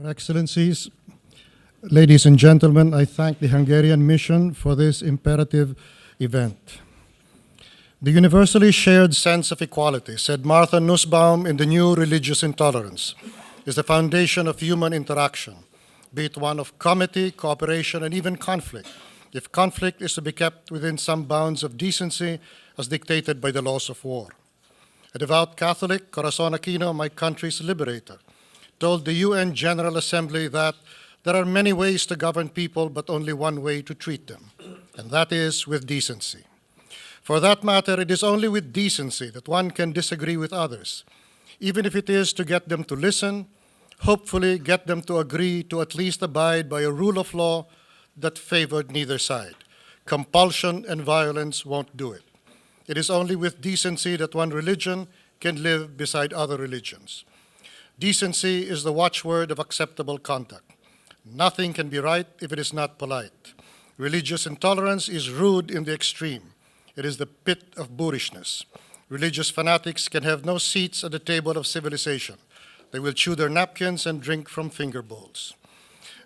Your Excellencies, ladies and gentlemen, I thank the Hungarian Mission for this imperative event. The universally shared sense of equality, said Martha Nussbaum in The New Religious Intolerance, is the foundation of human interaction, be it one of comity, cooperation, and even conflict, if conflict is to be kept within some bounds of decency as dictated by the laws of war. A devout Catholic, Corazon Aquino, my country's liberator, told the UN General Assembly that there are many ways to govern people, but only one way to treat them, and that is with decency. For that matter, it is only with decency that one can disagree with others, even if it is to get them to listen, hopefully get them to agree to at least abide by a rule of law that favored neither side. Compulsion and violence won't do it. It is only with decency that one religion can live beside other religions. Decency is the watchword of acceptable conduct. Nothing can be right if it is not polite. Religious intolerance is rude in the extreme. It is the pit of boorishness. Religious fanatics can have no seats at the table of civilization. They will chew their napkins and drink from finger bowls.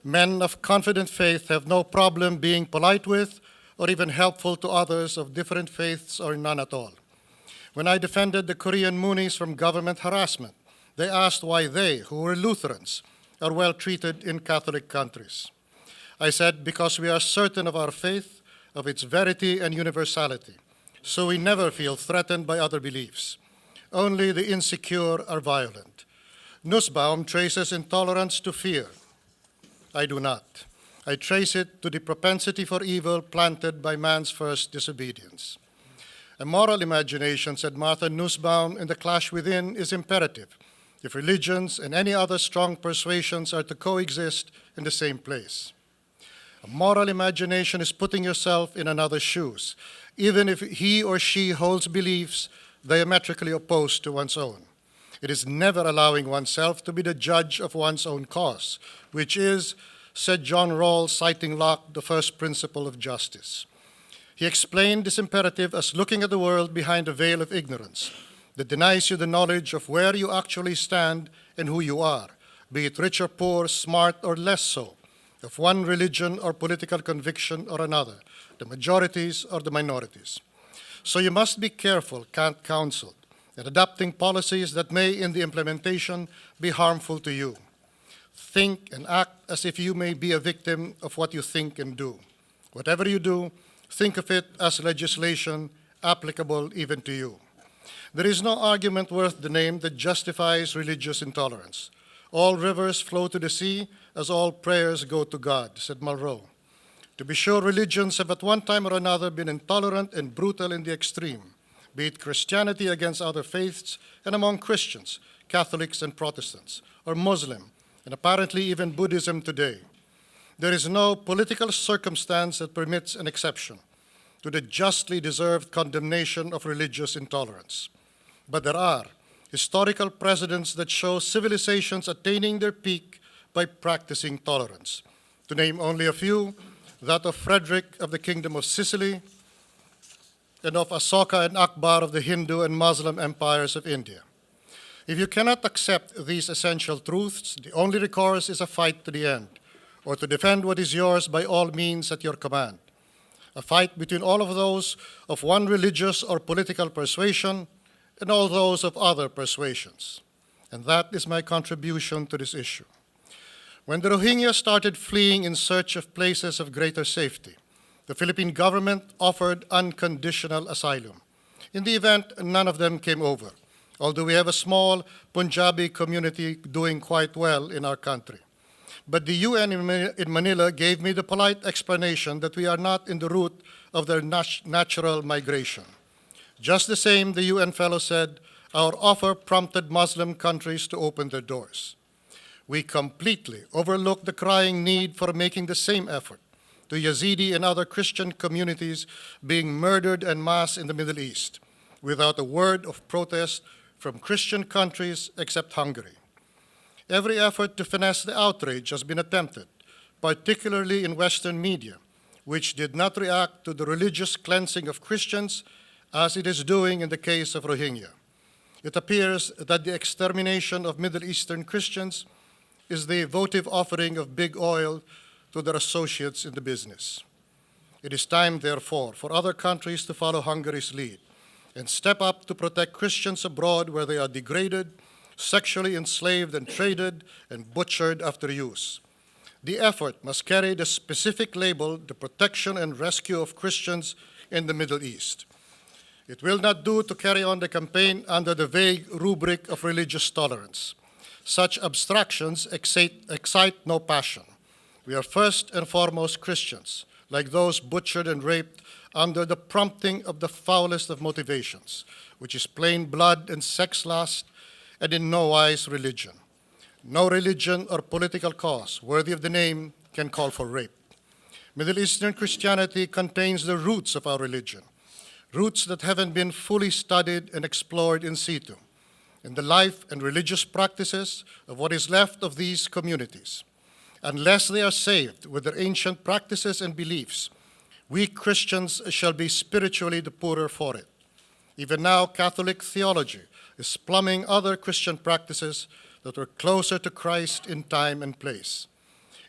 Men of confident faith have no problem being polite with or even helpful to others of different faiths or none at all. When I defended the Korean Moonies from government harassment, they asked why they, who were Lutherans, are well treated in Catholic countries. I said, because we are certain of our faith, of its verity and universality, so we never feel threatened by other beliefs. Only the insecure are violent. Nussbaum traces intolerance to fear. I do not. I trace it to the propensity for evil planted by man's first disobedience. A moral imagination, said Martha Nussbaum in The Clash Within, is imperative if religions and any other strong persuasions are to coexist in the same place. A moral imagination is putting yourself in another's shoes, even if he or she holds beliefs diametrically opposed to one's own. It is never allowing oneself to be the judge of one's own cause, which is, said John Rawls, citing Locke, the first principle of justice. He explained this imperative as looking at the world behind a veil of ignorance that denies you the knowledge of where you actually stand and who you are, be it rich or poor, smart or less so, of one religion or political conviction or another, the majorities or the minorities. So you must be careful, counseled, at adopting policies that may, in the implementation, be harmful to you. Think and act as if you may be a victim of what you think and do. Whatever you do, think of it as legislation applicable even to you. There is no argument worth the name that justifies religious intolerance. All rivers flow to the sea as all prayers go to God, said Malraux. To be sure, religions have at one time or another been intolerant and brutal in the extreme, be it Christianity against other faiths and among Christians, Catholics and Protestants, or Muslim, and apparently even Buddhism today. There is no political circumstance that permits an exception to the justly deserved condemnation of religious intolerance. But there are historical precedents that show civilizations attaining their peak by practicing tolerance. To name only a few, that of Frederick of the Kingdom of Sicily and of Asoka and Akbar of the Hindu and Muslim empires of India. If you cannot accept these essential truths, the only recourse is a fight to the end, or to defend what is yours by all means at your command. A fight between all of those of one religious or political persuasion and all those of other persuasions. And that is my contribution to this issue. When the Rohingya started fleeing in search of places of greater safety, the Philippine government offered unconditional asylum. In the event, none of them came over, although we have a small Punjabi community doing quite well in our country. But the UN in Manila gave me the polite explanation that we are not in the route of their natural migration. Just the same, the UN fellow said, our offer prompted Muslim countries to open their doors. We completely overlooked the crying need for making the same effort to Yazidi and other Christian communities being murdered en masse in the Middle East, without a word of protest from Christian countries except Hungary. Every effort to finesse the outrage has been attempted, particularly in Western media, which did not react to the religious cleansing of Christians as it is doing in the case of Rohingya. It appears that the extermination of Middle Eastern Christians is the votive offering of big oil to their associates in the business. It is time, therefore, for other countries to follow Hungary's lead and step up to protect Christians abroad where they are degraded, sexually enslaved and traded, and butchered after use. The effort must carry the specific label, the protection and rescue of Christians in the Middle East. It will not do to carry on the campaign under the vague rubric of religious tolerance. Such abstractions excite no passion. We are first and foremost Christians, like those butchered and raped under the prompting of the foulest of motivations, which is plain blood and sex lust, and in no wise religion. No religion or political cause worthy of the name can call for rape. Middle Eastern Christianity contains the roots of our religion, roots that haven't been fully studied and explored in situ, in the life and religious practices of what is left of these communities. Unless they are saved with their ancient practices and beliefs, we Christians shall be spiritually the poorer for it. Even now, Catholic theology is plumbing other Christian practices that were closer to Christ in time and place.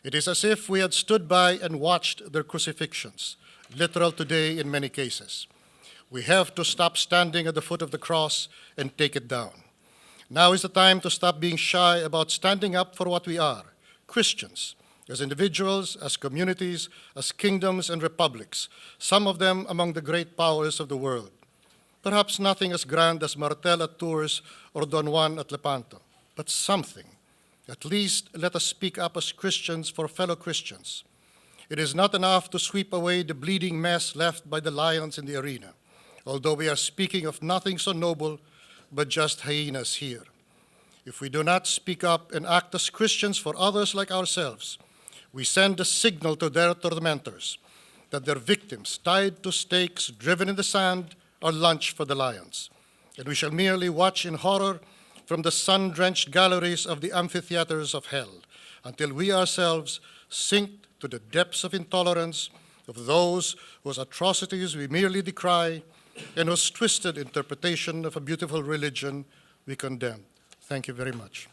It is as if we had stood by and watched their crucifixions, literal today in many cases. We have to stop standing at the foot of the cross and take it down. Now is the time to stop being shy about standing up for what we are, Christians, as individuals, as communities, as kingdoms and republics, some of them among the great powers of the world. Perhaps nothing as grand as Martel at Tours or Don Juan at Lepanto, but something. At least let us speak up as Christians for fellow Christians. It is not enough to sweep away the bleeding mess left by the lions in the arena, although we are speaking of nothing so noble but just hyenas here. If we do not speak up and act as Christians for others like ourselves, we send a signal to their tormentors that their victims, tied to stakes, driven in the sand, are lunch for the lions. And we shall merely watch in horror from the sun-drenched galleries of the amphitheaters of hell until we ourselves sink to the depths of intolerance of those whose atrocities we merely decry and whose twisted interpretation of a beautiful religion we condemn. Thank you very much.